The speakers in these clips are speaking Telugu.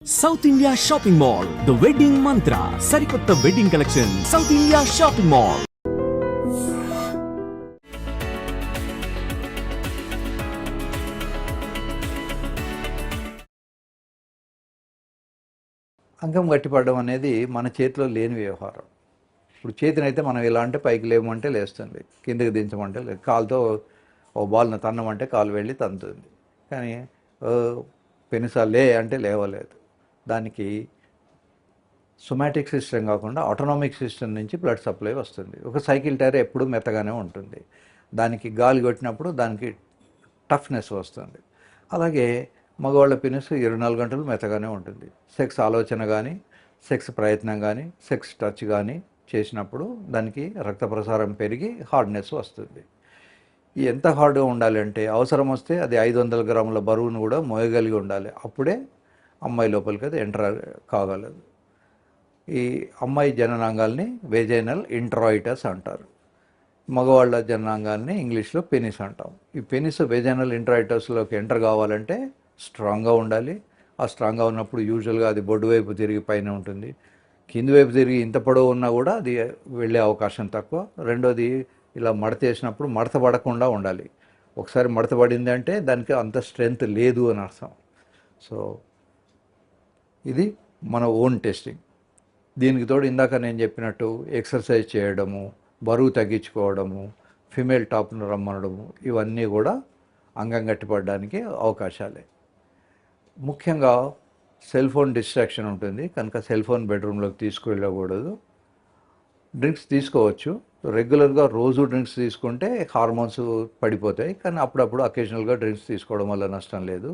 South India shopping mall the wedding మంత్ర సరికొత్త wedding collection south India shopping mall. అంగం గట్టిపడడం అనేది మన చేతిలో లేని వ్యవహారం. ఇప్పుడు చేతినైతే మనం ఇలా అంటే పైకి లేవమంటే లేస్తుంది, కిందకి దించమంటే లేదు, కాలుతో ఓ బాల్ను తన్నమంటే కాలు వెళ్ళి తంతుంది. కానీ పెనిసా లే అంటే లేవలేదు. దానికి సొమాటిక్ సిస్టమ్ కాకుండా ఆటోనామిక్ సిస్టమ్ నుంచి బ్లడ్ సప్లై వస్తుంది. ఒక సైకిల్ టైర్ ఎప్పుడూ మెత్తగానే ఉంటుంది, దానికి గాలి కొట్టినప్పుడు దానికి టఫ్నెస్ వస్తుంది. అలాగే మగవాళ్ళ పెనిస్ 24 గంటలు మెత్తగానే ఉంటుంది. సెక్స్ ఆలోచన కానీ, సెక్స్ ప్రయత్నం కానీ, సెక్స్ టచ్ కానీ చేసినప్పుడు దానికి రక్త ప్రసారం పెరిగి హార్డ్నెస్ వస్తుంది. ఎంత హార్డ్గా ఉండాలి అంటే అవసరం వస్తే అది 500 గ్రాముల బరువును కూడా మోయగలిగి ఉండాలి. అప్పుడే అమ్మాయి లోపలికి అది ఎంటర్ కాగలదు. ఈ అమ్మాయి జననాంగాల్ని వెజైనల్ ఇంట్రాయిటస్ అంటారు, మగవాళ్ళ జననాంగాల్ని ఇంగ్లీష్లో పెనిస్ అంటాం. ఈ పెనిస్ వెజైనల్ ఇంట్రాయిటస్లోకి ఎంటర్ కావాలంటే స్ట్రాంగ్గా ఉండాలి. ఆ స్ట్రాంగ్గా ఉన్నప్పుడు యూజువల్గా అది బొడ్డు వైపు తిరిగి పైన ఉంటుంది. కింది వైపు తిరిగి ఇంత పొడవు ఉన్నా కూడా అది వెళ్ళే అవకాశం తక్కువ. రెండోది, ఇలా మడత వేసినప్పుడు మడత పడకుండా ఉండాలి. ఒకసారి మడత పడింది అంటే దానికి అంత స్ట్రెంగ్త్ లేదు అని అర్థం. సో ఇది మన ఓన్ టెస్టింగ్. దీనికి తోడు ఇందాక నేను చెప్పినట్టు ఎక్సర్సైజ్ చేయడము, బరువు తగ్గించుకోవడము, ఫిమేల్ టాప్ను రమ్మనడము, ఇవన్నీ కూడా అంగం గట్టిపడడానికి అవకాశాలే. ముఖ్యంగా సెల్ ఫోన్ డిస్ట్రాక్షన్ ఉంటుంది కనుక సెల్ ఫోన్ బెడ్రూమ్లోకి తీసుకువెళ్ళకూడదు. డ్రింక్స్ తీసుకోవచ్చు, రెగ్యులర్గా రోజు డ్రింక్స్ తీసుకుంటే హార్మోన్స్ పడిపోతాయి, కానీ అప్పుడప్పుడు అకేషనల్గా డ్రింక్స్ తీసుకోవడం వల్ల నష్టం లేదు.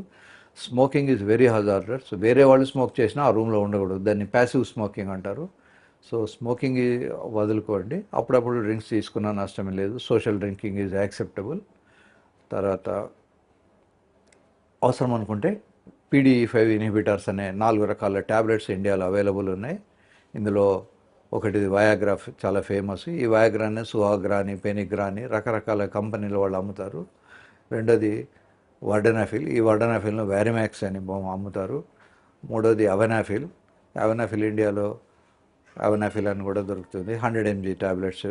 Smoking is very hazardous. వేరే వాళ్ళు స్మోక్ చేసినా ఆ రూమ్లో ఉండకూడదు, దాన్ని ప్యాసివ్ స్మోకింగ్ అంటారు. సో స్మోకింగ్ వదులుకోండి, అప్పుడప్పుడు డ్రింక్స్ తీసుకున్నా నష్టమే లేదు. Social drinking is acceptable. తర్వాత అవసరం అనుకుంటే PDE5 ఇన్హిబిటర్స్ అనే 4 రకాల ట్యాబ్లెట్స్ ఇండియాలో అవైలబుల్ ఉన్నాయి. ఇందులో ఒకటి వయాగ్రా, చాలా ఫేమస్. ఈ వయాగ్రాని సుహాగ్రా అని, పెనిగ్రా అని రకరకాల కంపెనీల వాళ్ళు అమ్ముతారు. రెండోది వర్డనాఫిల్. ఈ వర్డనాఫిల్ను వ్యారిమాక్స్ అని అమ్ముతారు. మూడోది అవెనాఫిల్. అవెనాఫిల్ ఇండియాలో అవెనాఫిల్ అని కూడా దొరుకుతుంది, 100 mg ట్యాబ్లెట్స్.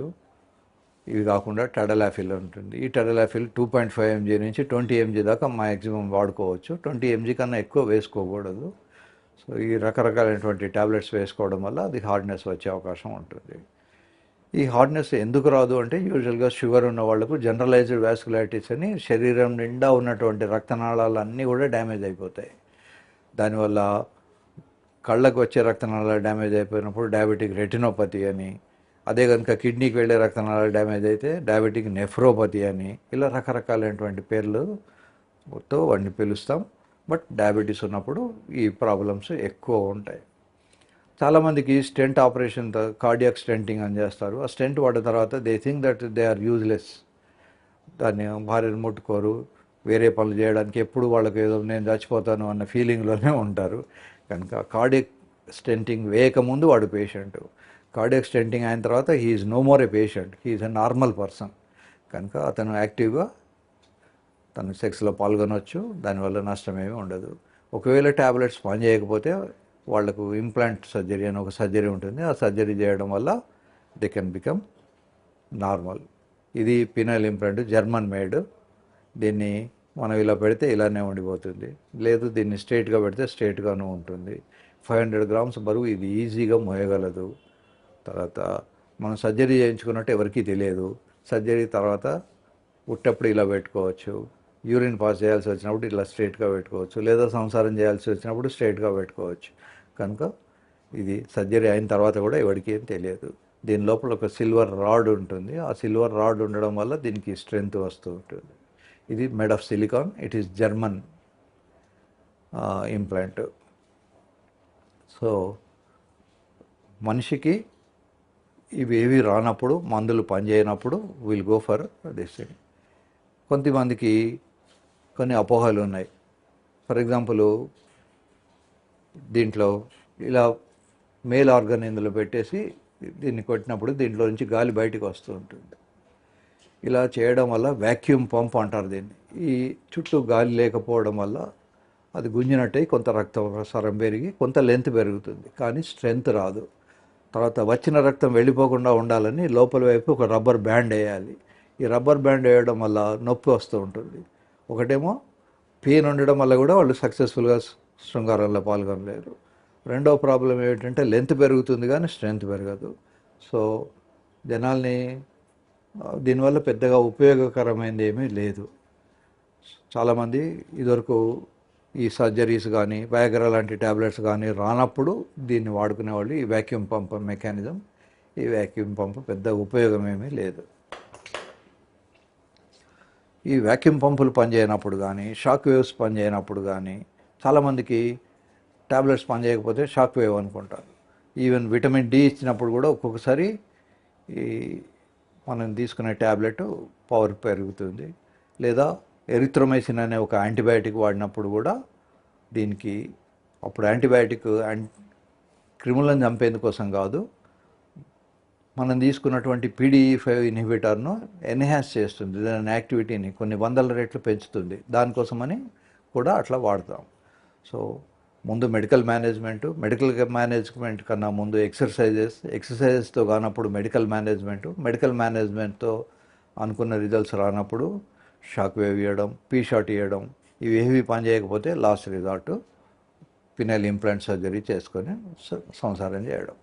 ఇవి కాకుండా టడలాఫిల్ ఉంటుంది. ఈ టడలాఫిల్ 2.5 mg నుంచి 20 mg దాకా మ్యాక్సిమం వాడుకోవచ్చు. 20 mg కన్నా ఎక్కువ వేసుకోకూడదు. సో ఈ రకరకాలైనటువంటి ట్యాబ్లెట్స్ వేసుకోవడం వల్ల అది హార్డ్నెస్ వచ్చే అవకాశం ఉంటుంది. ఈ హార్డ్నెస్ ఎందుకు రాదు అంటే యూజువల్గా షుగర్ ఉన్న వాళ్ళకు జనరలైజ్డ్ వాస్కులైటిస్ అని శరీరం నిండా ఉన్నటువంటి రక్తనాళాలు అన్నీ కూడా డ్యామేజ్ అయిపోతాయి. దానివల్ల కళ్ళకు వచ్చే రక్తనాళాలు డ్యామేజ్ అయిపోయినప్పుడు డయాబెటిక్ రెటినోపతి అని, అదే కనుక కిడ్నీకి వెళ్ళే రక్తనాళాలు డ్యామేజ్ అయితే డయాబెటిక్ నెఫ్రోపతి అని, ఇలా రకరకాలైనటువంటి పేర్లతో వాటిని పిలుస్తాం. బట్ డయాబెటీస్ ఉన్నప్పుడు ఈ ప్రాబ్లమ్స్ ఎక్కువ ఉంటాయి. చాలామందికి స్టెంట్ ఆపరేషన్, కార్డియాక్ స్టెంటింగ్ అని చేస్తారు. ఆ స్టెంట్ వాడిన తర్వాత they think that they are useless. దాన్ని భార్యను ముట్టుకోరు, వేరే పనులు చేయడానికి ఎప్పుడు వాళ్ళకి ఏదో నేను చచ్చిపోతాను అన్న ఫీలింగ్లోనే ఉంటారు. కనుక కార్డియాక్ స్టెంటింగ్ వేయకముందు వాడు పేషెంట్, కార్డియాక్ స్టెంటింగ్ అయిన తర్వాత he is no more a patient, he is a normal person. కనుక అతను యాక్టివ్గా తను సెక్స్లో పాల్గొనవచ్చు, దానివల్ల నష్టమేమీ ఉండదు. ఒకవేళ ట్యాబ్లెట్స్ పనిచేయకపోతే వాళ్లకు ఇంప్లాంట్ సర్జరీ అని ఒక సర్జరీ ఉంటుంది. ఆ సర్జరీ చేయడం వల్ల దే కెన్ బికమ్ నార్మల్. ఇది పినల్ ఇంప్లాంట్, జర్మన్ మేడ్. దీన్ని మనం ఇలా పెడితే ఇలానే ఉండిపోతుంది, లేదు దీన్ని స్ట్రైట్గా పెడితే స్ట్రైట్గానే ఉంటుంది. 500 grams బరువు ఇది ఈజీగా మోయగలదు. తర్వాత మనం సర్జరీ చేయించుకున్నట్టు ఎవరికీ తెలియదు. సర్జరీ తర్వాత పుట్టప్పుడు ఇలా పెట్టుకోవచ్చు, యూరిన్ పాస్ చేయాల్సి వచ్చినప్పుడు ఇలా స్ట్రైట్గా పెట్టుకోవచ్చు, లేదా సంసారం చేయాల్సి వచ్చినప్పుడు స్ట్రైట్గా పెట్టుకోవచ్చు. కనుక ఇది సర్జరీ అయిన తర్వాత కూడా ఎవరికి ఏం తెలియదు. దీని లోపల ఒక సిల్వర్ రాడ్ ఉంటుంది. ఆ సిల్వర్ రాడ్ ఉండడం వల్ల దీనికి స్ట్రెంగ్త్ వస్తూ ఉంటుంది. ఇది made of silicone. It is German implant. So మనిషికి ఇవేవి రానప్పుడు, మందులు పనిచేయనప్పుడు will go for this thing. కొంతమందికి కొన్ని అపోహలు ఉన్నాయి. ఫర్ ఎగ్జాంపుల్, దీంట్లో ఇలా మేల్ ఆర్గన్ ఇందులో పెట్టేసి దీన్ని కొట్టినప్పుడు దీంట్లో నుంచి గాలి బయటికి వస్తూ ఉంటుంది. ఇలా చేయడం వల్ల వ్యాక్యూమ్ పంప్ అంటారు దీన్ని. ఈ చుట్టూ గాలి లేకపోవడం వల్ల అది గుంజినట్టే కొంత రక్త ప్రసారం పెరిగి కొంత లెంత్ పెరుగుతుంది, కానీ స్ట్రెంగ్త్ రాదు. తర్వాత వచ్చిన రక్తం వెళ్ళిపోకుండా ఉండాలని లోపల వైపు ఒక రబ్బర్ బ్యాండ్ వేయాలి. ఈ రబ్బర్ బ్యాండ్ వేయడం వల్ల నొప్పి వస్తూ ఉంటుంది. ఒకటేమో పెయిన్ ఉండడం వల్ల కూడా వాళ్ళు సక్సెస్ఫుల్గా శృంగారంలో పాల్గొనలేరు. రెండో ప్రాబ్లం ఏమిటంటే లెంత్ పెరుగుతుంది కానీ స్ట్రెంగ్త్ పెరగదు. సో జనాల్ని దీనివల్ల పెద్దగా ఉపయోగకరమైనది ఏమీ లేదు. చాలామంది ఇదివరకు ఈ సర్జరీస్ కానీ వయాగ్రా లాంటి ట్యాబ్లెట్స్ కానీ రానప్పుడు దీన్ని వాడుకునేవాళ్ళు. ఈ వ్యాక్యూమ్ పంప్ మెకానిజం, ఈ వ్యాక్యూమ్ పంప్ పెద్ద ఉపయోగం ఏమీ లేదు. ఈ వ్యాక్యూమ్ పంపులు పనిచేయనప్పుడు కానీ షాక్ వేవ్స్ పనిచేయనప్పుడు కానీ చాలామందికి ట్యాబ్లెట్స్ పనిచేయకపోతే షాక్ వేవ్ అనుకుంటారు. ఈవెన్ విటమిన్ డి ఇచ్చినప్పుడు కూడా ఒక్కొక్కసారి ఈ మనం తీసుకునే ట్యాబ్లెట్ పవర్ పెరుగుతుంది. లేదా ఎరిథ్రోమైసిన్ అనే ఒక యాంటీబయాటిక్ వాడినప్పుడు కూడా దీనికి అప్పుడు యాంటీబయాటిక్ క్రిములను చంపేందుకోసం కాదు, మనం తీసుకున్నటువంటి PDE5 ఇన్హిబిటర్ను ఎన్హాన్స్ చేస్తుంది, దాని యాక్టివిటీని కొన్ని వందల రెట్లు పెంచుతుంది. దానికోసమని కూడా అట్లా వాడతాం. సో ముందు మెడికల్ మేనేజ్మెంట్ కన్నా ముందు ఎక్సర్సైజెస్తో కానప్పుడు మెడికల్ మేనేజ్మెంట్తో అనుకున్న రిజల్ట్స్ రానప్పుడు షాక్ వేవ్ ఇవ్వడం, షాట్ ఇవ్వడం, ఇవేవి పని చేయకపోతే last resort penal implant surgery చేసుకొని సంసారం చేయడం.